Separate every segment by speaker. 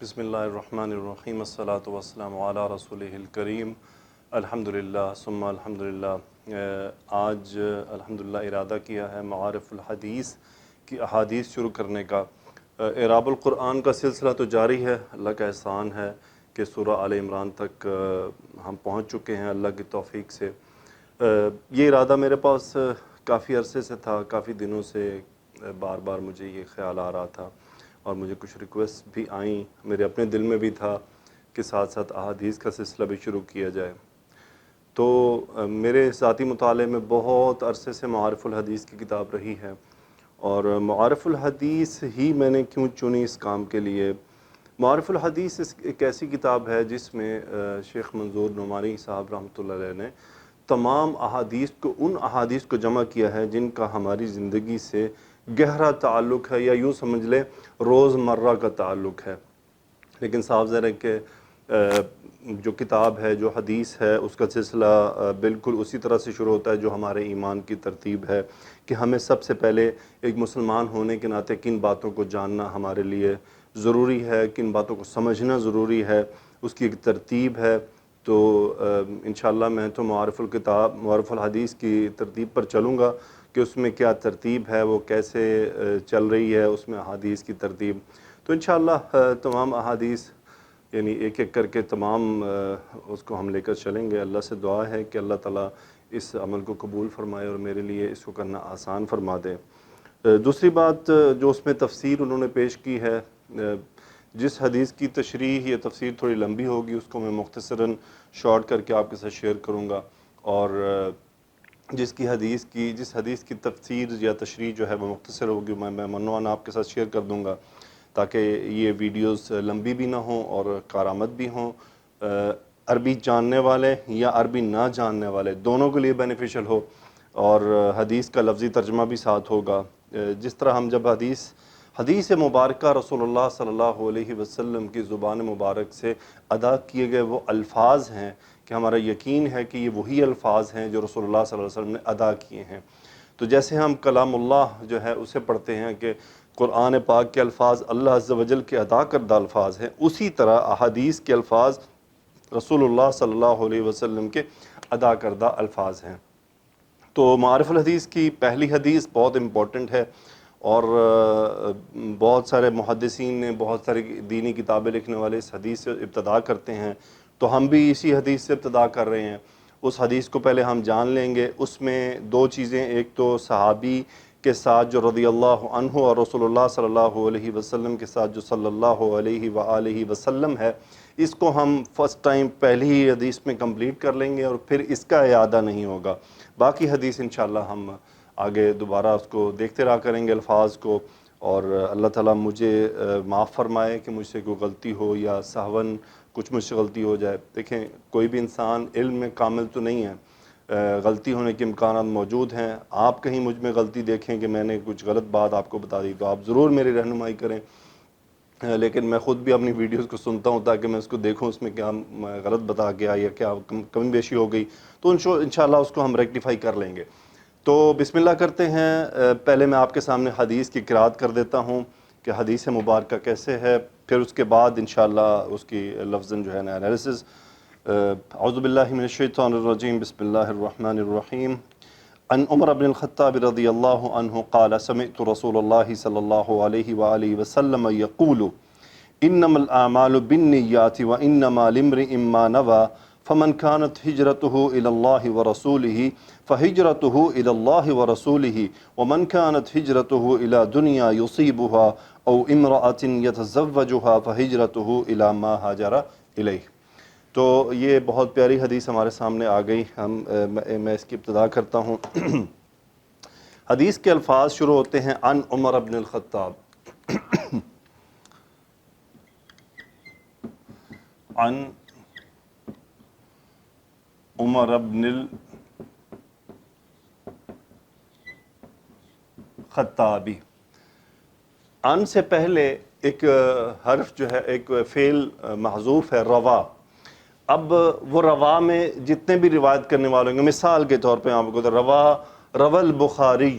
Speaker 1: بسم اللہ الرحمن الرحیم الصلاۃ والسلام علی رسولہ الکریم الحمدللہ ثم الحمدللہ۔ آج الحمدللہ ارادہ کیا ہے معارف الحدیث کی احادیث شروع کرنے کا۔ اعراب القرآن کا سلسلہ تو جاری ہے، اللہ کا احسان ہے کہ سورہ آل عمران تک ہم پہنچ چکے ہیں اللہ کی توفیق سے۔ یہ ارادہ میرے پاس کافی عرصے سے تھا، کافی دنوں سے بار بار مجھے یہ خیال آ رہا تھا اور مجھے کچھ ریکویسٹ بھی آئیں، میرے اپنے دل میں بھی تھا کہ ساتھ ساتھ احادیث کا سلسلہ بھی شروع کیا جائے۔ تو میرے ذاتی مطالعے میں بہت عرصے سے معارف الحدیث کی کتاب رہی ہے، اور معارف الحدیث ہی میں نے کیوں چنی اس کام کے لیے۔ معارف الحدیث ایک ایسی کتاب ہے جس میں شیخ منظور نعمانی صاحب رحمۃ اللہ علیہ نے تمام احادیث کو، ان احادیث کو جمع کیا ہے جن کا ہماری زندگی سے گہرا تعلق ہے، یا یوں سمجھ لیں روز مرہ کا تعلق ہے۔ لیکن صاف ظاہر ہے کہ جو کتاب ہے، جو حدیث ہے، اس کا سلسلہ بالکل اسی طرح سے شروع ہوتا ہے جو ہمارے ایمان کی ترتیب ہے کہ ہمیں سب سے پہلے ایک مسلمان ہونے کے ناطے کن باتوں کو جاننا ہمارے لیے ضروری ہے، کن باتوں کو سمجھنا ضروری ہے، اس کی ایک ترتیب ہے۔ تو انشاءاللہ میں تو معارف الحدیث کی ترتیب پر چلوں گا کہ اس میں کیا ترتیب ہے، وہ کیسے چل رہی ہے اس میں احادیث کی ترتیب۔ تو انشاءاللہ تمام احادیث یعنی ایک ایک کر کے تمام اس کو ہم لے کر چلیں گے۔ اللہ سے دعا ہے کہ اللہ تعالیٰ اس عمل کو قبول فرمائے اور میرے لیے اس کو کرنا آسان فرما دے۔ دوسری بات جو اس میں تفسیر انہوں نے پیش کی ہے، جس حدیث کی تشریح یا تفسیر تھوڑی لمبی ہوگی اس کو میں مختصراً شارٹ کر کے آپ کے ساتھ شیئر کروں گا، اور جس حدیث کی تفسیر یا تشریح جو ہے وہ مختصر ہوگی میں منوان آپ کے ساتھ شیئر کر دوں گا، تاکہ یہ ویڈیوز لمبی بھی نہ ہوں اور کارآمد بھی ہوں۔ عربی جاننے والے یا عربی نہ جاننے والے دونوں کے لیے بینیفیشل ہو، اور حدیث کا لفظی ترجمہ بھی ساتھ ہوگا۔ جس طرح ہم جب حدیث مبارکہ رسول اللہ صلی اللہ علیہ وسلم کی زبان مبارک سے ادا کیے گئے وہ الفاظ ہیں کہ ہمارا یقین ہے کہ یہ وہی الفاظ ہیں جو رسول اللہ صلی اللہ علیہ وسلم نے ادا کیے ہیں۔ تو جیسے ہم کلام اللہ جو ہے اسے پڑھتے ہیں کہ قرآن پاک کے الفاظ اللہ عز و جل کے ادا کردہ الفاظ ہیں، اسی طرح احادیث کے الفاظ رسول اللہ صلی اللہ علیہ وسلم کے ادا کردہ الفاظ ہیں۔ تو معارف الحدیث کی پہلی حدیث بہت امپورٹنٹ ہے، اور بہت سارے محدثین نے، بہت سارے دینی کتابیں لکھنے والے اس حدیث سے ابتدا کرتے ہیں، تو ہم بھی اسی حدیث سے ابتدا کر رہے ہیں۔ اس حدیث کو پہلے ہم جان لیں گے۔ اس میں دو چیزیں، ایک تو صحابی کے ساتھ جو رضی اللہ عنہ، اور رسول اللہ صلی اللہ علیہ وسلم کے ساتھ جو صلی اللہ علیہ وآلہ وسلم ہے، اس کو ہم فرسٹ ٹائم پہلی ہی حدیث میں کمپلیٹ کر لیں گے، اور پھر اس کا اعادہ نہیں ہوگا۔ باقی حدیث انشاءاللہ ہم آگے دوبارہ اس کو دیکھتے رہا کریں گے الفاظ کو، اور اللہ تعالیٰ مجھے معاف فرمائے کہ مجھ سے کوئی غلطی ہو یا سہون کچھ مجھ سے غلطی ہو جائے۔ دیکھیں، کوئی بھی انسان علم میں کامل تو نہیں ہے، غلطی ہونے کے امکانات موجود ہیں۔ آپ کہیں مجھ میں غلطی دیکھیں کہ میں نے کچھ غلط بات آپ کو بتا دی تو آپ ضرور میری رہنمائی کریں، لیکن میں خود بھی اپنی ویڈیوز کو سنتا ہوں تاکہ میں اس کو دیکھوں اس میں کیا غلط بتا گیا یا کیا کمی بیشی ہو گئی، تو انشاءاللہ اس کو ہم ریکٹیفائی کر لیں گے۔ تو بسم اللہ کرتے ہیں۔ پہلے میں آپ کے سامنے حدیث کی قرات کر دیتا ہوں کہ حدیث مبارکہ کیسے ہے، پھر اس کے بعد انشاءاللہ اس کی لفظاً جو ہے نا انالیسز۔ اعوذ باللہ من الشیطان الرجیم، بسم اللہ الرحمن الرحیم۔ عن عمر بن الخطاب رضی اللہ عنہ قال سمعت رسول اللہ صلی اللہ علیہ وآلہ وسلم یقول انما الاعمال بالنیات وانما لامرئ ما نوى فمن كانت هجرته الى الله ورسوله فهجرته الى الله ورسوله ومن كانت هجرته الى دنيا يصيبها او امرأة يتزوجها فهجرته الى ما هاجر اليه۔ تو یہ بہت پیاری حدیث ہمارے سامنے آ گئی، میں اس کی ابتدا کرتا ہوں۔ حدیث کے الفاظ شروع ہوتے ہیں عن عمر بن الخطاب، عن عمر بن الخطابی۔ عن سے پہلے ایک حرف جو ہے، ایک فعل محذوف ہے، روا۔ اب وہ روا میں جتنے بھی روایت کرنے والے ہوں گے، مثال کے طور پہ آپ کو روا البخاری،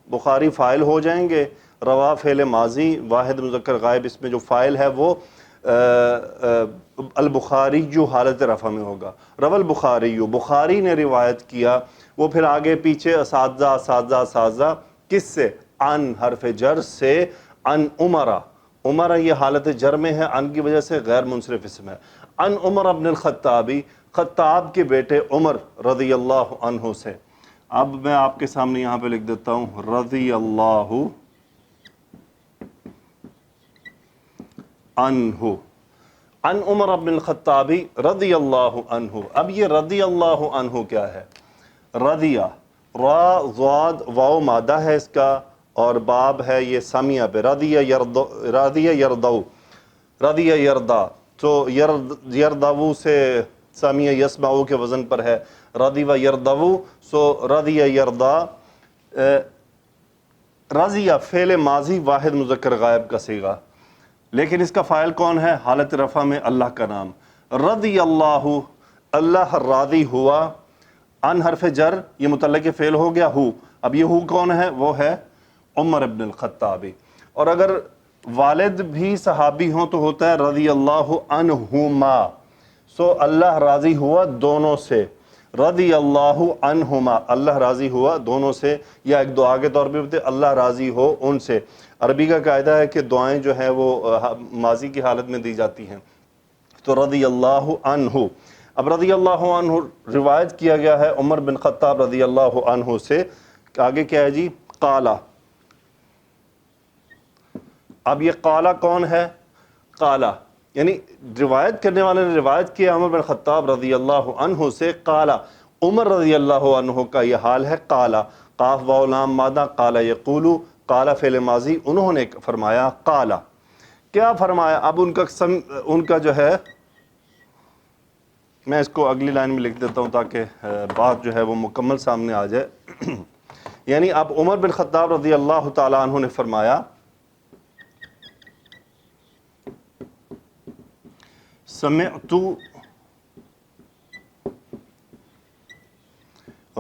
Speaker 1: بخاری فاعل ہو جائیں گے، روا فعل ماضی، واحد مذکر غائب، اس میں جو فاعل ہے وہ البخاری جو حالت رفع میں ہوگا، روى البخاری، بخاری نے روایت کیا، وہ پھر آگے پیچھے اساتذہ کس سے؟ ان حرف جر سے، ان عمرہ، عمرہ یہ حالت جر میں ہے، ان کی وجہ سے غیر منصرف اسم ہے، ان عمر ابن الخطابی، خطاب کے بیٹے عمر رضی اللہ عنہ سے۔ اب میں آپ کے سامنے یہاں پہ لکھ دیتا ہوں رضی اللہ عنہ، ان عمر ابن الخطابی رضی اللہ عنہ۔ اب یہ رضی اللہ عنہ کیا ہے؟ رضیہ، را ضاد واو مادہ ہے اس کا، اور باب ہے یہ سمیہ پہ، رضیہ یردو، رضیہ یردا، تو یردو سے سمیہ یسمعو کے وزن پر ہے، رضی و یردو، سو رضیہ یردا۔ رضیہ فعل ماضی واحد مذکر غائب کا صیغہ، لیکن اس کا فاعل کون ہے؟ حالت رفع میں اللہ کا نام، رضی اللہ، اللہ راضی ہوا، ان حرف جر یہ متعلق فعل ہو گیا ہو، اب یہ ہو کون ہے؟ وہ ہے عمر ابن الخطابی۔ اور اگر والد بھی صحابی ہوں تو ہوتا ہے رضی اللہ عنہما، سو اللہ راضی ہوا دونوں سے، رضی اللہ عنہما، اللہ راضی ہوا دونوں سے، یا ایک دعا کے طور پہ بولتے اللہ راضی ہو ان سے۔ عربی کا قاعدہ ہے کہ دعائیں جو ہیں وہ ماضی کی حالت میں دی جاتی ہیں، تو رضی اللہ عنہ۔ اب رضی اللہ عنہ روایت کیا گیا ہے عمر بن خطاب رضی اللہ عنہ سے، آگے کیا ہے جی؟ قالا۔ اب یہ قالا کون ہے؟ قالا یعنی روایت کرنے والے نے روایت کیا عمر بن خطاب رضی اللہ عنہ سے، قالا، عمر رضی اللہ عنہ کا یہ حال ہے، قالا، قاف واو لام مادہ، قالا یقولو، قالا فعل ماضی، انہوں نے فرمایا، قالا کیا فرمایا؟ اب ان کا جو ہے، میں اس کو اگلی لائن میں لکھ دیتا ہوں تاکہ بات جو ہے وہ مکمل سامنے آ جائے۔ یعنی اب عمر بن خطاب رضی اللہ تعالیٰ عنہ نے فرمایا، سمعت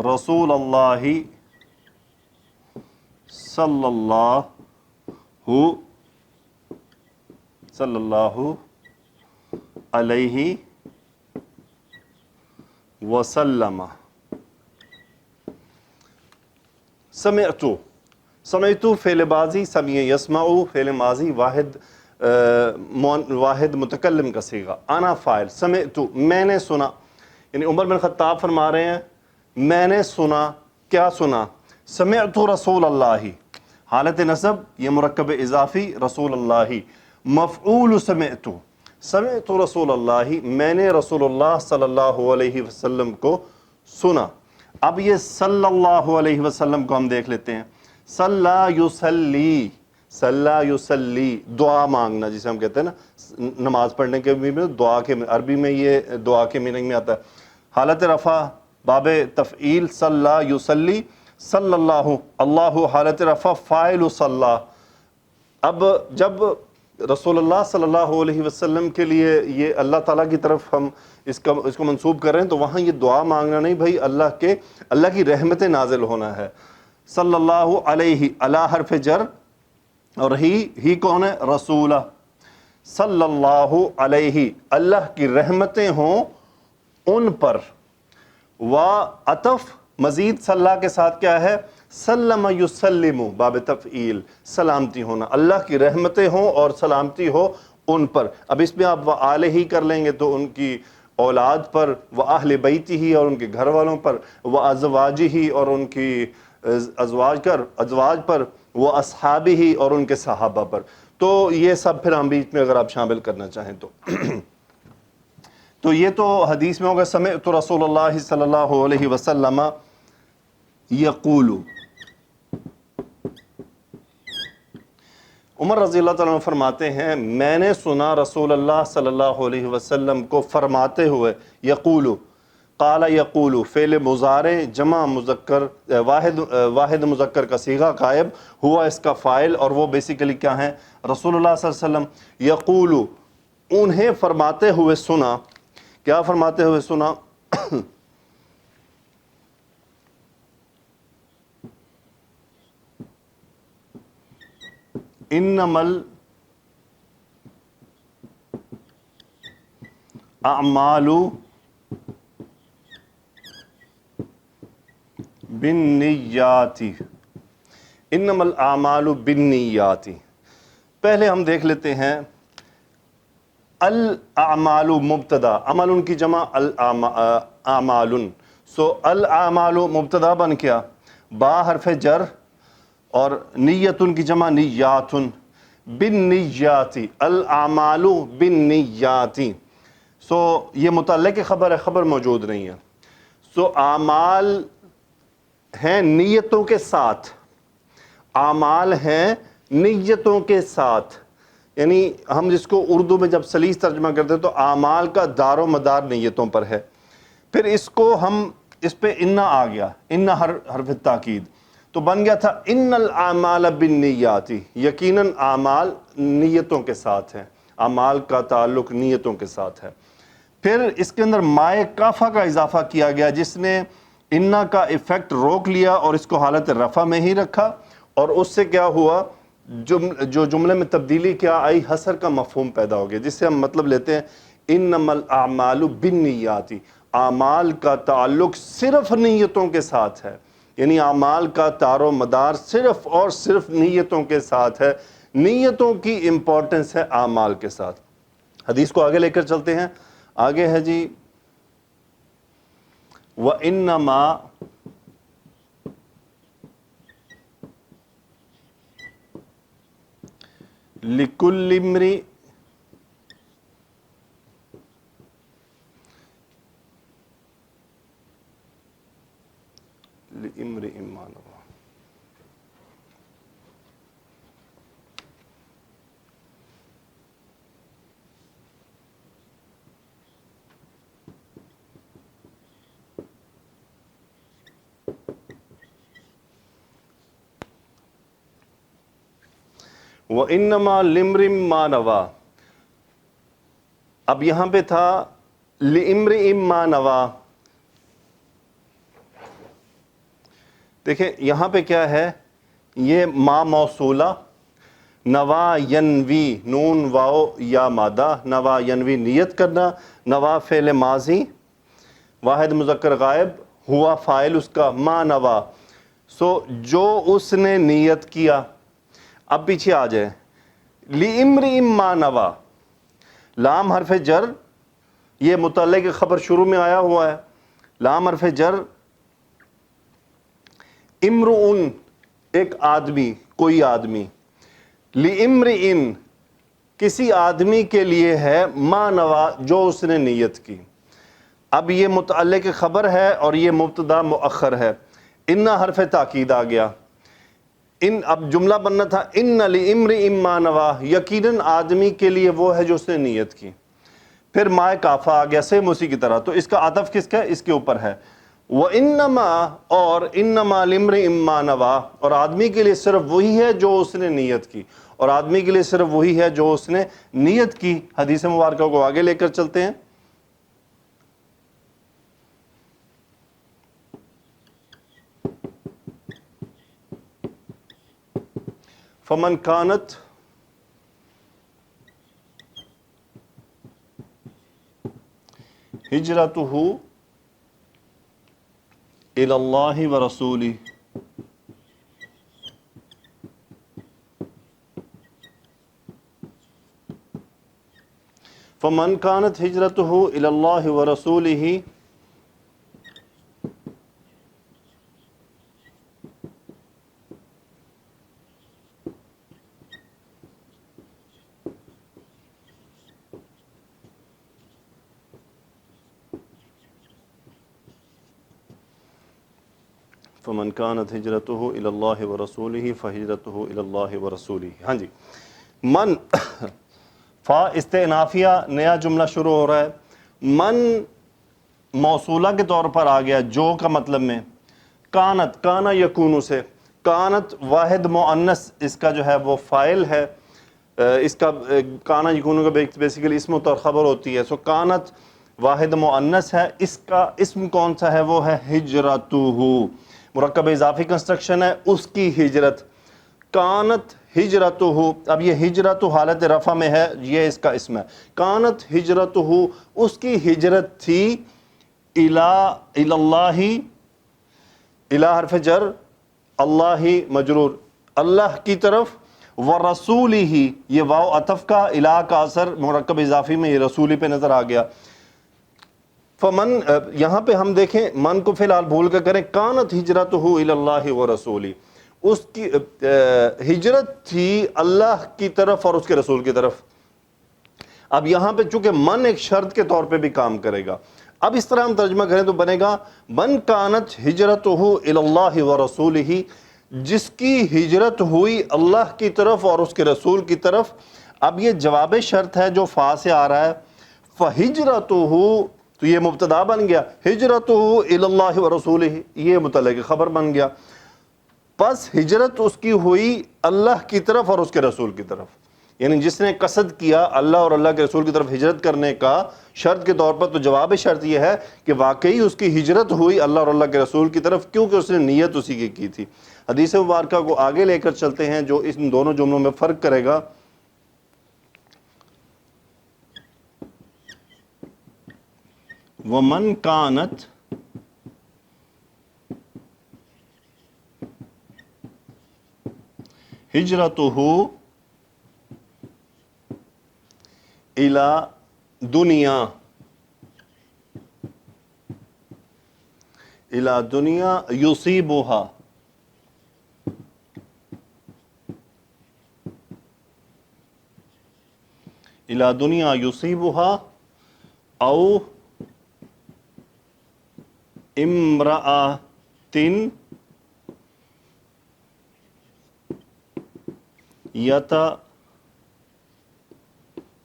Speaker 1: رسول اللہ صلی اللہ علیہ وسلم، سمعت فعل ماضی، سمیع یسمعو فعل ماضی واحد متکلم کا صیغہ، انا فاعل، سمعت میں نے سنا، یعنی عمر بن خطاب فرما رہے ہیں میں نے سنا، کیا سنا؟ سمعت رسول اللہ، حالت نصب یہ مرکب اضافی رسول اللہ، مفعول سمعت، سمعت رسول اللہ میں نے رسول اللہ صلی اللہ علیہ وسلم کو سنا۔ اب یہ صلی اللہ علیہ وسلم کو ہم دیکھ لیتے ہیں، صلی یصلی، صلی یصلی دعا مانگنا جسے ہم کہتے ہیں نا، نماز پڑھنے کے بھی دعا کے عربی میں یہ دعا کے میننگ میں آتا ہے، حالت رفع باب تفعیل صلی یصلی، صلی اللہ، اللہ حالت رفع فاعل صلی۔ اب جب رسول اللہ صلی اللہ علیہ وسلم کے لیے یہ اللہ تعالیٰ کی طرف ہم اس کو منسوب کر رہے ہیں تو وہاں یہ دعا مانگنا نہیں بھائی، اللہ کی رحمت نازل ہونا ہے، صلی اللہ علیہ، اللہ حرف جر، اور ہی کون ہے؟ رسول، صلی اللہ علیہ، اللہ کی رحمتیں ہوں ان پر، عطف مزید صلی کے ساتھ کیا ہے؟ سلم یسلم باب تفعیل، سلامتی ہونا، اللہ کی رحمتیں ہوں اور سلامتی ہو ان پر۔ اب اس میں آپ وآلہ ہی کر لیں گے تو ان کی اولاد پر، وأہل بیتہ ہی اور ان کے گھر والوں پر، وازواجہ ہی اور ان کی ازواج پر، واصحابہ ہی اور ان کے صحابہ پر، تو یہ سب پھر ہم بیچ میں اگر آپ شامل کرنا چاہیں تو یہ تو حدیث میں ہوگا سمعت رسول اللہ صلی اللہ علیہ وسلم یقول۔ عمر رضی اللہ تعالیٰ عنہ فرماتے ہیں میں نے سنا رسول اللہ صلی اللہ علیہ وسلم کو فرماتے ہوئے، یقول، قال یقول فعل مضارع جمع مذکر واحد مذکر کا صیغہ غائب ہوا اس کا فاعل، اور وہ بیسیکلی کیا ہیں؟ رسول اللہ صلی اللہ علیہ وسلم، یقول انہیں فرماتے ہوئے سنا، کیا فرماتے ہوئے سنا؟ اعمال بالنیات، انما الاعمال بالنیات۔ پہلے ہم دیکھ لیتے ہیں الاعمال مبتدا، عمل کی جمع اعمال، سو الاعمال مبتدا بن گیا، با حرف جر اور نیت کی جمع نیات، بالنیات، الاعمال بالنیات، سو یہ متعلق خبر ہے، خبر موجود نہیں ہے، سو اعمال ہیں نیتوں کے ساتھ، اعمال ہیں نیتوں کے ساتھ، یعنی ہم جس کو اردو میں جب سلیس ترجمہ کرتے ہیں تو اعمال کا دار و مدار نیتوں پر ہے، پھر اس کو ہم اس پہ انا آ گیا، انا حرف تاکید، تو بن گیا تھا ان الاعمال بالنیات، یقیناً اعمال نیتوں کے ساتھ ہیں، اعمال کا تعلق نیتوں کے ساتھ ہے۔ پھر اس کے اندر مائے کافہ کا اضافہ کیا گیا جس نے انا کا ایفیکٹ روک لیا اور اس کو حالت رفع میں ہی رکھا، اور اس سے کیا ہوا، جو جملے میں تبدیلی کیا آئی، حصر کا مفہوم پیدا ہو گیا، جس سے ہم مطلب لیتے ہیں انما الاعمال بالنیات، اعمال کا تعلق صرف نیتوں کے ساتھ ہے، یعنی اعمال کا دار و مدار صرف اور صرف نیتوں کے ساتھ ہے، نیتوں کی امپورٹنس ہے اعمال کے ساتھ۔ حدیث کو آگے لے کر چلتے ہیں، آگے ہے جی وَإِنَّمَا لِكُلِّ امْرِئٍ مَا نَوَىٰ۔ وَإِنَّمَا لِامْرِئٍ مَّا نَوَىٰ، اب یہاں پہ تھا لِامْرِئٍ مَّا نَوَىٰ، دیکھیں یہاں پہ کیا ہے، یہ ما موصولہ، نوا ینوی، نون واو یا مادہ، نوا ینوی نیت کرنا، نوا فعل ماضی، واحد مذکر غائب، ہوا فاعل اس کا، ما نوا، سو جو اس نے نیت کیا۔ اب پیچھے آ جائیں، لِامْرِئٍ مَّا نَوَىٰ، لام حرف جر، یہ متعلق خبر شروع میں آیا ہوا ہے، لام حرف جر، امرؤن ایک آدمی، کوئی آدمی، لِامْرِئٍ کسی آدمی کے لیے ہے، ما نوا جو اس نے نیت کی۔ اب یہ متعلق خبر ہے اور یہ مبتدا مؤخر ہے، ان حرف تاکید آ گیا، اب جملہ بننا تھا ان لِامْرِئٍ مَّا نَوَىٰ، یقیناً آدمی کے لیے وہ ہے جو اس نے نیت کی، پھر مائے کافہ آ گیا سیم اسی کی طرح، تو اس کا عطف کس کا ہے، اس کے اوپر ہے، وَإِنَّمَا اور انما لِامْرِئٍ مَّا نَوَىٰ، اور آدمی کے لیے صرف وہی ہے جو اس نے نیت کی، اور آدمی کے لیے صرف وہی ہے جو اس نے نیت کی۔ حدیث مبارکہ کو آگے لے کر چلتے ہیں، فمن کانت ہجرتہ الی اللہ ورسولہ، فمن کانت ہجرتہ الی اللہ ورسولہ فمن كانت ہجرته الى اللہ ورسولہ فہجرته الى اللہ ورسولہ۔ ہاں جی، من فا استئنافیہ نیا جملہ شروع ہو رہا ہے، من موصولہ کے طور پر آ گیا جو کا مطلب میں، کانت کانا یکونو سے، کانت واحد مؤنث اس کا جو ہے وہ فاعل ہے، اس کا کانا یکونو کا بیسیکلی اسم اور خبر ہوتی ہے، سو کانت واحد مؤنث ہے، اس کا اسم کون سا ہے، وہ ہے ہجرتہ، مرکب اضافی کنسٹرکشن ہے، اس کی ہجرت، کانت ہجرتہ، اب یہ ہجرت حالت رفع میں ہے، یہ اس کا اسم ہے، کانت ہجرتہ، اس کی ہجرت تھی، اللہ، الہ حرف جر، اللہ مجرور، اللہ کی طرف، ورسولہ، یہ واو عطف کا، الہ کا اثر مرکب اضافی میں یہ رسولی پہ نظر آ گیا۔ فمن، یہاں پہ ہم دیکھیں من کو فی الحال بھول کر کریں، کانت ہجرتہ الی اللہ ورسولہ، اس کی ہجرت تھی اللہ کی طرف اور اس کے رسول کی طرف۔ اب یہاں پہ چونکہ من ایک شرط کے طور پہ بھی کام کرے گا، اب اس طرح ہم ترجمہ کریں تو بنے گا من کانت ہجرتہ الی اللہ ورسولہ، جس کی ہجرت ہوئی اللہ کی طرف اور اس کے رسول کی طرف۔ اب یہ جواب شرط ہے جو فا سے آ رہا ہے، فہجرتہ، تو یہ مبتدا بن گیا، ہجرتہ الی اللہ ورسولہ، یہ متعلق خبر بن گیا، پس ہجرت اس کی ہوئی اللہ کی طرف اور اس کے رسول کی طرف۔ یعنی جس نے قصد کیا اللہ اور اللہ کے رسول کی طرف ہجرت کرنے کا شرط کے طور پر، تو جواب شرط یہ ہے کہ واقعی اس کی ہجرت ہوئی اللہ اور اللہ کے رسول کی طرف، کیونکہ اس نے نیت اسی کی تھی۔ حدیث مبارکہ کو آگے لے کر چلتے ہیں جو ان دونوں جملوں میں فرق کرے گا۔ وَمَنْ كَانَتْ ہجرتہ الی دنیا، الی دنیا یصیبہا، الی دنیا یصیبہا، او امرأۃ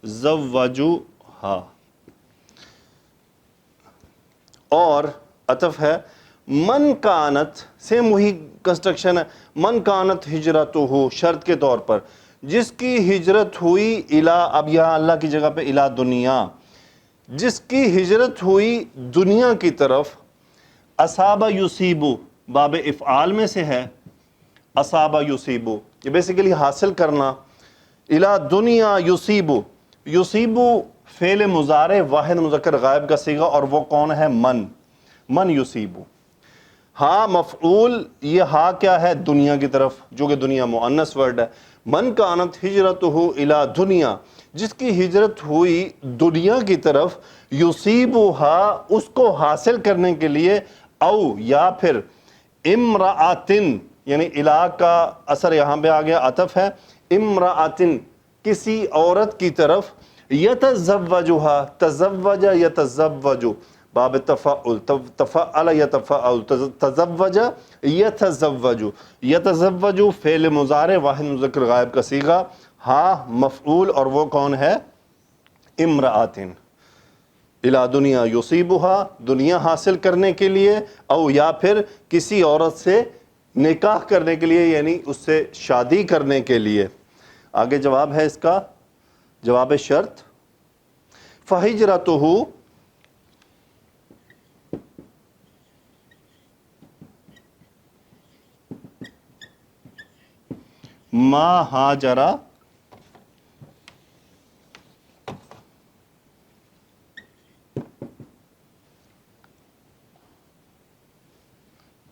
Speaker 1: یتزوجہا، اور عطف ہے من کانت، سیم وہی کنسٹرکشن ہے، من کانت ہجرتہ، شرط کے طور پر، جس کی ہجرت ہوئی الی، اب یہاں اللہ کی جگہ پہ الی دنیا، جس کی ہجرت ہوئی دنیا کی طرف، اصاب یصیبو باب افعال میں سے ہے، اصاب یصیبو، یہ بیسیکلی حاصل کرنا، الی دنیا یصیبو، یصیبو فعل مضارع واحد مذکر غائب کا صیغہ، اور وہ کون ہے؟ من، من یصیبو، ہاں مفعول، یہ ہاں کیا ہے؟ دنیا کی طرف، جو کہ دنیا مؤنث ورڈ ہے۔ من کانت ہجرتہ الی دنیا، جس کی ہجرت ہوئی دنیا کی طرف، یصیبہا، اس کو حاصل کرنے کے لیے، او یا پھر امرأۃن، یعنی الی کا اثر یہاں پہ آ گیا، عطف ہے، امرأۃن، کسی عورت کی طرف، یتزوجہا، تزوج یتزوج باب تفعل، تفعل یتفعل، تزوج یتزوج، یتزوج فعل مضارع واحد مذکر غائب کا صیغہ، ہاں مفعول، اور وہ کون ہے؟ امرأۃن، الی دنیا یصیبہا، دنیا حاصل کرنے کے لیے، او یا پھر کسی عورت سے نکاح کرنے کے لیے، یعنی اس سے شادی کرنے کے لیے۔ آگے جواب ہے اس کا، جواب شرط، فہجرتہ، ما ہاجر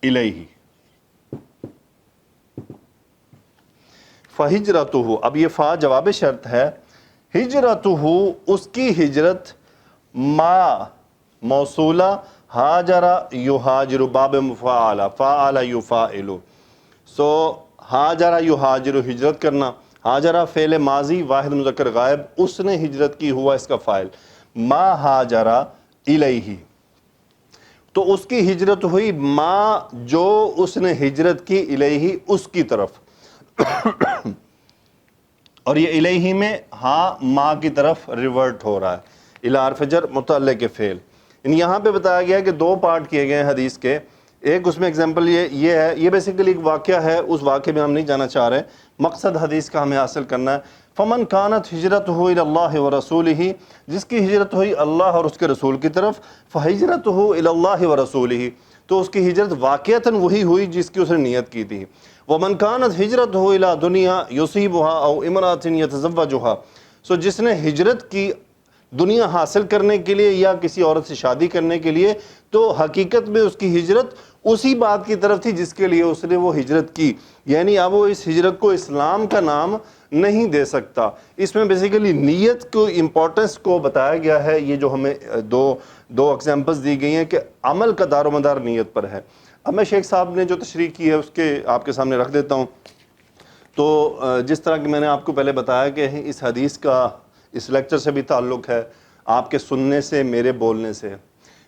Speaker 1: الیہ، فہجرتہ، اب یہ فا جواب شرط ہے، ہجرتہ، اس کی ہجرت، ما موصولہ، ہاجر یہاجر باب مفاعلہ، فاعل یفاعل، سو ہاجر یہاجر ہجرت کرنا، ہاجر فعل ماضی واحد مذکر غائب، اس نے ہجرت کی، ہوا اس کا فاعل، ما ہاجر الیہ، تو اس کی ہجرت ہوئی ما، جو اس نے ہجرت کی، الیہ، اس کی طرف، اور یہ الیہ میں ہاں ما کی طرف ریورٹ ہو رہا ہے، الی حرف جر متعلق فعل۔ یہاں پہ بتایا گیا کہ دو پارٹ کیے گئے ہیں حدیث کے، ایک اس میں اگزامپل یہ ہے، یہ بیسیکلی ایک واقعہ ہے، اس واقعے میں ہم نہیں جانا چاہ رہے، مقصد حدیث کا ہمیں حاصل کرنا ہے۔ فمن کانت ہجرتہ الی اللہ ورسولہ، جس کی ہجرت ہوئی اللہ اور اس کے رسول کی طرف، فہجرتہ الی اللہ ورسولہ، تو اس کی ہجرت واقعتاً وہی ہوئی جس کی اس نے نیت کی تھی۔ ومن کانت ہجرتہ الی دنیا یصیبھا او امرأۃ یتزوجھا، سو جس نے ہجرت کی دنیا حاصل کرنے کے لیے یا کسی عورت سے شادی کرنے کے لیے، تو حقیقت میں اس کی ہجرت اسی بات کی طرف تھی جس کے لیے اس نے وہ ہجرت کی، یعنی اب وہ اس ہجرت کو اسلام کا نام نہیں دے سکتا۔ اس میں بیسیکلی نیت کو امپورٹنس کو بتایا گیا ہے۔ یہ جو ہمیں دو ایگزامپلس دی گئی ہیں کہ عمل کا دار و مدار نیت پر ہے۔ اب میں شیخ صاحب نے جو تشریح کی ہے اس کے آپ کے سامنے رکھ دیتا ہوں۔ تو جس طرح کہ میں نے آپ کو پہلے بتایا کہ اس حدیث کا اس لیکچر سے بھی تعلق ہے، آپ کے سننے سے، میرے بولنے سے۔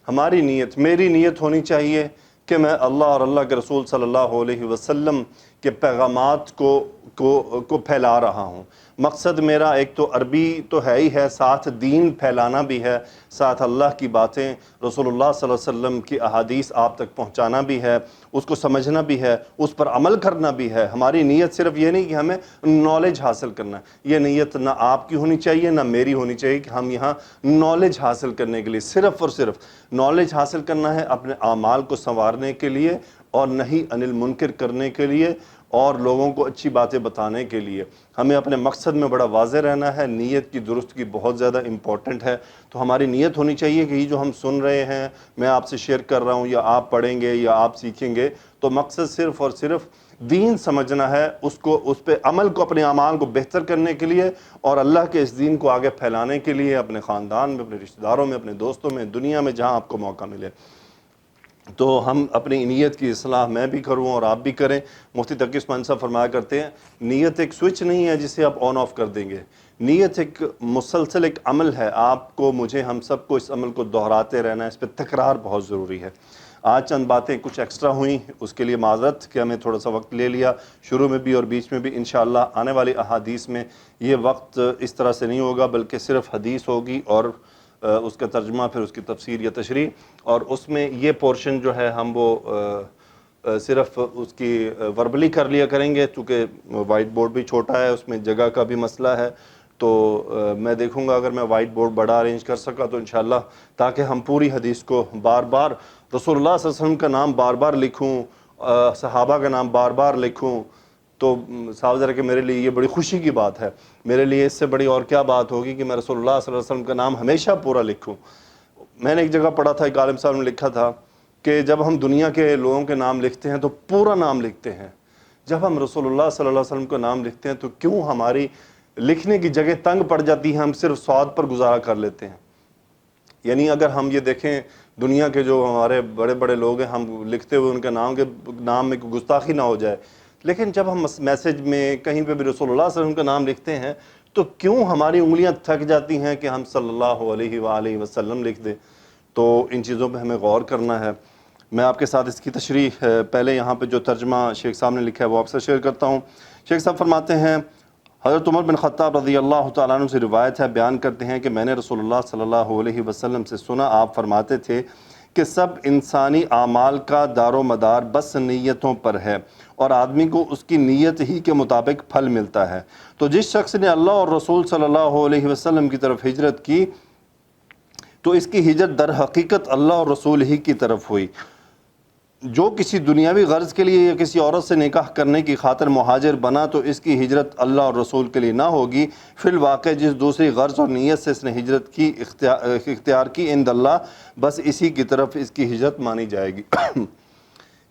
Speaker 1: ہماری نیت، میری نیت ہونی چاہیے کہ میں اللہ اور اللہ کے رسول صلی اللہ علیہ وسلم کے پیغامات کو پھیلا رہا ہوں۔ مقصد میرا ایک تو عربی تو ہے ہی ہے، ساتھ دین پھیلانا بھی ہے، ساتھ اللہ کی باتیں، رسول اللہ صلی اللہ علیہ وسلم کی احادیث آپ تک پہنچانا بھی ہے، اس کو سمجھنا بھی ہے، اس پر عمل کرنا بھی ہے۔ ہماری نیت صرف یہ نہیں کہ ہمیں نالج حاصل کرنا ہے، یہ نیت نہ آپ کی ہونی چاہیے نہ میری ہونی چاہیے کہ ہم یہاں نالج حاصل کرنے کے لیے، صرف اور صرف نالج حاصل کرنا ہے اپنے اعمال کو سنوارنے کے لیے اور نہی عن المنکر کرنے کے لیے اور لوگوں کو اچھی باتیں بتانے کے لیے۔ ہمیں اپنے مقصد میں بڑا واضح رہنا ہے، نیت کی درستگی بہت زیادہ امپورٹنٹ ہے۔ تو ہماری نیت ہونی چاہیے کہ یہ جو ہم سن رہے ہیں، میں آپ سے شیئر کر رہا ہوں یا آپ پڑھیں گے یا آپ سیکھیں گے، تو مقصد صرف اور صرف دین سمجھنا ہے، اس پہ عمل کو، اپنے اعمال کو بہتر کرنے کے لیے اور اللہ کے اس دین کو آگے پھیلانے کے لیے، اپنے خاندان میں، اپنے رشتہ داروں میں، اپنے دوستوں میں، دنیا میں جہاں آپ کو موقع ملے۔ تو ہم اپنی نیت کی اصلاح میں بھی کروں اور آپ بھی کریں۔ مفتی تقی عثمانی صاحب فرمایا کرتے ہیں، نیت ایک سوئچ نہیں ہے جسے آپ آن آف کر دیں گے، نیت ایک مسلسل ایک عمل ہے۔ آپ کو، مجھے، ہم سب کو اس عمل کو دہراتے رہنا ہے، اس پہ تکرار بہت ضروری ہے۔ آج چند باتیں کچھ ایکسٹرا ہوئیں، اس کے لیے معذرت کہ ہمیں تھوڑا سا وقت لے لیا، شروع میں بھی اور بیچ میں بھی۔ انشاءاللہ آنے والی احادیث میں یہ وقت اس طرح سے نہیں ہوگا، بلکہ صرف حدیث ہوگی اور اس کا ترجمہ، پھر اس کی تفسیر یا تشریح، اور اس میں یہ پورشن جو ہے ہم وہ صرف اس کی وربلی کر لیا کریں گے، چونکہ وائٹ بورڈ بھی چھوٹا ہے، اس میں جگہ کا بھی مسئلہ ہے۔ تو میں دیکھوں گا اگر میں وائٹ بورڈ بڑا ارینج کر سکا تو انشاءاللہ، تاکہ ہم پوری حدیث کو بار بار، رسول اللہ صلی اللہ علیہ وسلم کا نام بار بار لکھوں، صحابہ کا نام بار بار لکھوں، تو صاحب ذرا کہ میرے لیے یہ بڑی خوشی کی بات ہے۔ میرے لیے اس سے بڑی اور کیا بات ہوگی کہ میں رسول اللہ صلی اللہ علیہ وسلم کا نام ہمیشہ پورا لکھوں۔ میں نے ایک جگہ پڑھا تھا، ایک عالم صاحب نے لکھا تھا کہ جب ہم دنیا کے لوگوں کے نام لکھتے ہیں تو پورا نام لکھتے ہیں، جب ہم رسول اللہ صلی اللہ علیہ وسلم کا نام لکھتے ہیں تو کیوں ہماری لکھنے کی جگہ تنگ پڑ جاتی ہے، ہم صرف صاد پر گزارا کر لیتے ہیں۔ یعنی اگر ہم یہ دیکھیں دنیا کے جو ہمارے بڑے بڑے لوگ ہیں، ہم لکھتے ہوئے ان کے نام میں کوئی گستاخی نہ ہو جائے، لیکن جب ہم میسج میں کہیں پہ بھی رسول اللہ صلی اللہ علیہ وسلم کا نام لکھتے ہیں تو کیوں ہماری انگلیاں تھک جاتی ہیں کہ ہم صلی اللہ علیہ وآلہ وسلم لکھ دیں۔ تو ان چیزوں پہ ہمیں غور کرنا ہے۔ میں آپ کے ساتھ اس کی تشریح پہلے یہاں پہ جو ترجمہ شیخ صاحب نے لکھا ہے وہ آپ سے شیئر کرتا ہوں۔ شیخ صاحب فرماتے ہیں، حضرت عمر بن خطاب رضی اللہ تعالیٰ عنہ سے روایت ہے، بیان کرتے ہیں کہ میں نے رسول اللہ صلی اللہ علیہ وسلم سے سنا، آپ فرماتے تھے کہ سب انسانی اعمال کا دار و مدار بس نیتوں پر ہے اور آدمی کو اس کی نیت ہی کے مطابق پھل ملتا ہے۔ تو جس شخص نے اللہ اور رسول صلی اللہ علیہ وسلم کی طرف ہجرت کی تو اس کی ہجرت در حقیقت اللہ اور رسول ہی کی طرف ہوئی۔ جو کسی دنیاوی غرض کے لیے یا کسی عورت سے نکاح کرنے کی خاطر مہاجر بنا تو اس کی ہجرت اللہ اور رسول کے لیے نہ ہوگی۔ فی الواقع جس دوسری غرض اور نیت سے اس نے ہجرت کی اختیار کی، عند اللہ بس اسی کی طرف اس کی ہجرت مانی جائے گی۔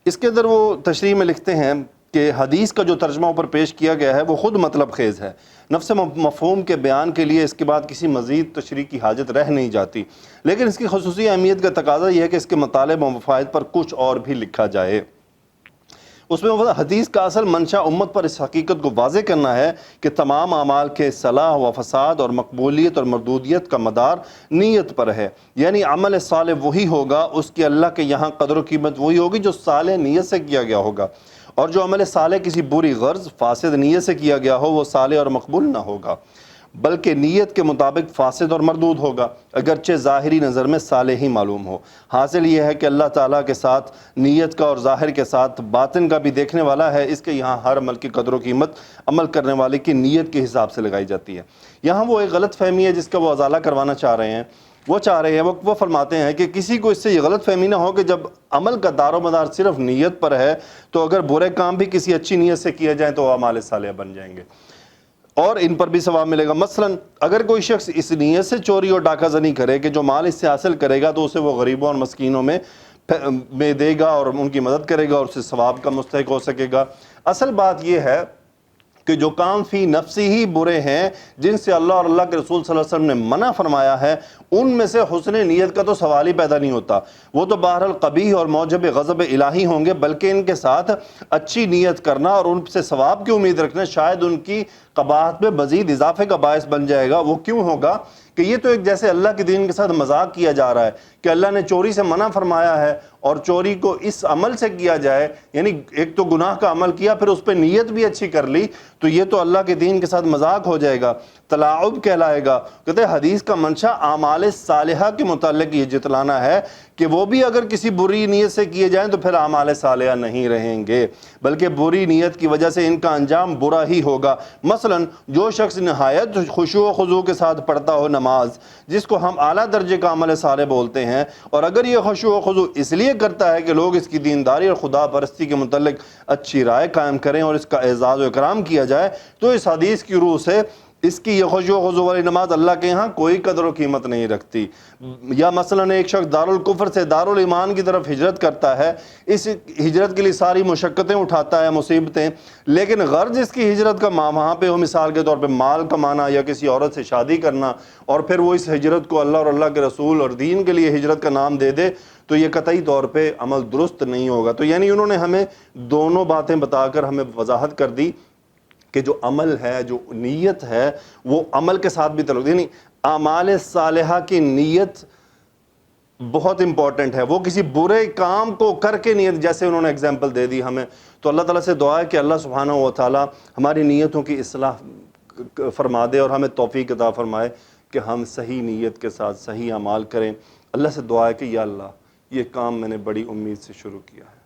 Speaker 1: اس کے اندر وہ تشریح میں لکھتے ہیں کہ حدیث کا جو ترجمہ اوپر پیش کیا گیا ہے وہ خود مطلب خیز ہے، نفس مفہوم کے بیان کے لیے اس کے بعد کسی مزید تشریح کی حاجت رہ نہیں جاتی، لیکن اس کی خصوصی اہمیت کا تقاضا یہ ہے کہ اس کے مطالب و مفائد پر کچھ اور بھی لکھا جائے۔ اس میں حدیث کا اصل منشا امت پر اس حقیقت کو واضح کرنا ہے کہ تمام اعمال کے صلاح و فساد اور مقبولیت اور مردودیت کا مدار نیت پر ہے، یعنی عمل صالح وہی ہوگا، اس کی اللہ کے یہاں قدر و قیمت وہی ہوگی جو صالح نیت سے کیا گیا ہوگا، اور جو عمل صالح کسی بری غرض فاسد نیت سے کیا گیا ہو وہ صالح اور مقبول نہ ہوگا۔
Speaker 2: بلکہ نیت کے مطابق فاسد اور مردود ہوگا، اگرچہ ظاہری نظر میں صالح ہی معلوم ہو۔ حاصل یہ ہے کہ اللہ تعالیٰ کے ساتھ نیت کا اور ظاہر کے ساتھ باطن کا بھی دیکھنے والا ہے، اس کے یہاں ہر عمل کی قدر و قیمت عمل کرنے والے کی نیت کے حساب سے لگائی جاتی ہے۔ یہاں وہ ایک غلط فہمی ہے جس کا وہ ازالہ کروانا چاہ رہے ہیں۔ وہ فرماتے ہیں کہ کسی کو اس سے یہ غلط فہمی نہ ہو کہ جب عمل کا دار و مدار صرف نیت پر ہے تو اگر برے کام بھی کسی اچھی نیت سے کیے جائیں تو وہ اعمال صالحہ بن جائیں گے اور ان پر بھی ثواب ملے گا۔ مثلا اگر کوئی شخص اس نیت سے چوری اور ڈاکہ زنی کرے کہ جو مال اس سے حاصل کرے گا تو اسے وہ غریبوں اور مسکینوں میں دے گا اور ان کی مدد کرے گا اور اسے ثواب کا مستحق ہو سکے گا۔ اصل بات یہ ہے کہ جو کام فی نفسی ہی برے ہیں، جن سے اللہ اور اللہ کے رسول صلی اللہ علیہ وسلم نے منع فرمایا ہے، ان میں سے حسن نیت کا تو سوال ہی پیدا نہیں ہوتا۔ وہ تو بہرحال قبیح اور موجب غضب الہی ہوں گے، بلکہ ان کے ساتھ اچھی نیت کرنا اور ان سے ثواب کی امید رکھنا شاید ان کی قباحت میں مزید اضافے کا باعث بن جائے گا۔ وہ کیوں ہوگا کہ یہ تو ایک جیسے اللہ کے دین کے ساتھ مذاق کیا جا رہا ہے کہ اللہ نے چوری سے منع فرمایا ہے اور چوری کو اس عمل سے کیا جائے، یعنی ایک تو گناہ کا عمل کیا پھر اس پہ نیت بھی اچھی کر لی، تو یہ تو اللہ کے دین کے ساتھ مذاق ہو جائے گا، تلاعب کہلائے گا۔ کہتے ہیں حدیث کا منشا اعمال صالحہ کے متعلق یہ جتلانا ہے کہ وہ بھی اگر کسی بری نیت سے کیے جائیں تو پھر اعمال صالحہ نہیں رہیں گے، بلکہ بری نیت کی وجہ سے ان کا انجام برا ہی ہوگا۔ مثلا جو شخص نہایت خشوع و خضوع کے ساتھ پڑھتا ہو نماز، جس کو ہم اعلیٰ درجے کا عمل صالح بولتے ہیں، اور اگر یہ خشوع و خضوع اس لیے کرتا ہے کہ لوگ اس کی دینداری اور خدا پرستی کے متعلق اچھی رائے قائم کریں اور اس کا اعزاز و اکرام کیا جائے، تو اس حدیث کی روح سے اس کی یہ خشوع و خضوع والی نماز اللہ کے ہاں کوئی قدر و قیمت نہیں رکھتی۔ یا مثلا ایک شخص دارالکفر سے دارالایمان کی طرف ہجرت کرتا ہے، اس ہجرت کے لیے ساری مشقتیں اٹھاتا ہے، مصیبتیں، لیکن غرض اس کی ہجرت کا وہاں پہ ہو مثال کے طور پہ مال کمانا یا کسی عورت سے شادی کرنا، اور پھر وہ اس ہجرت کو اللہ اور اللہ کے رسول اور دین کے لیے ہجرت کا نام دے دے، تو یہ قطعی طور پہ عمل درست نہیں ہوگا۔ تو یعنی انہوں نے ہمیں دونوں باتیں بتا کر ہمیں وضاحت کر دی کہ جو عمل ہے، جو نیت ہے، وہ عمل کے ساتھ بھی تعلق، یعنی اعمال صالحہ کی نیت بہت امپورٹنٹ ہے۔ وہ کسی برے کام کو کر کے نیت، جیسے انہوں نے اگزامپل دے دی ہمیں، تو اللہ تعالیٰ سے دعا ہے کہ اللہ سبحانہ و تعالیٰ ہماری نیتوں کی اصلاح فرما دے اور ہمیں توفیق عطا فرمائے کہ ہم صحیح نیت کے ساتھ صحیح اعمال کریں۔ اللہ سے دعا ہے کہ یا اللہ یہ کام میں نے بڑی امید سے شروع کیا ہے،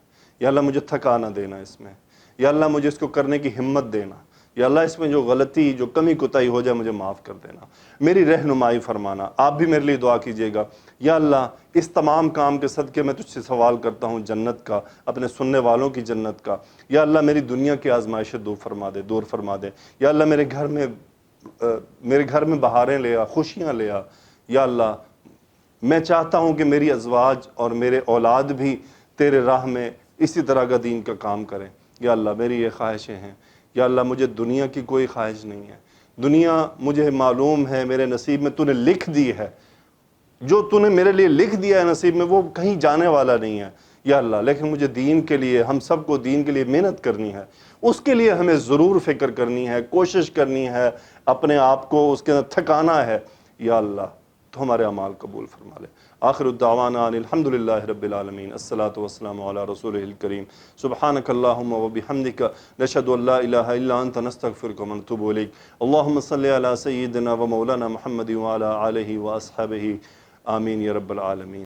Speaker 2: یا اللہ مجھے تھکا نہ دینا اس میں، یا اللہ مجھے اس کو کرنے کی ہمت دینا، یا اللہ اس میں جو غلطی جو کمی کوتاہی ہو جائے مجھے معاف کر دینا، میری رہنمائی فرمانا۔ آپ بھی میرے لیے دعا کیجیے گا، یا اللہ اس تمام کام کے صدقے میں تجھ سے سوال کرتا ہوں جنت کا، اپنے سننے والوں کی جنت کا۔ یا اللہ میری دنیا کی آزمائشیں دور فرما دے۔ یا اللہ میرے گھر میں بہاریں لے آ، خوشیاں لے آ۔ یا اللہ میں چاہتا ہوں کہ میری ازواج اور میرے اولاد بھی تیرے راہ میں اسی طرح کا دین کا کام کریں۔ یا اللہ میری یہ خواہشیں ہیں۔ یا اللہ مجھے دنیا کی کوئی خواہش نہیں ہے، دنیا مجھے معلوم ہے میرے نصیب میں تو نے لکھ دی ہے، جو تو نے میرے لیے لکھ دیا ہے نصیب میں وہ کہیں جانے والا نہیں ہے۔ یا اللہ لیکن مجھے دین کے لیے، ہم سب کو دین کے لیے محنت کرنی ہے، اس کے لیے ہمیں ضرور فکر کرنی ہے، کوشش کرنی ہے، اپنے آپ کو اس کے اندر تھکانا ہے۔ یا اللہ تو ہمارے اعمال قبول فرما لے۔ آخر الدعوانا ان الحمدللہ رب العالمین، الصلاۃ والسلام علی رسولہ الکریم، سبحانک اللہم وبحمدک، نشہد ان لا الہ الا انت، نستغفرک ونتوب الیک۔ اللہم صلی علی سیدنا و مولانا محمد وعلی آلہ واصحابہ، آمین یا رب العالمین۔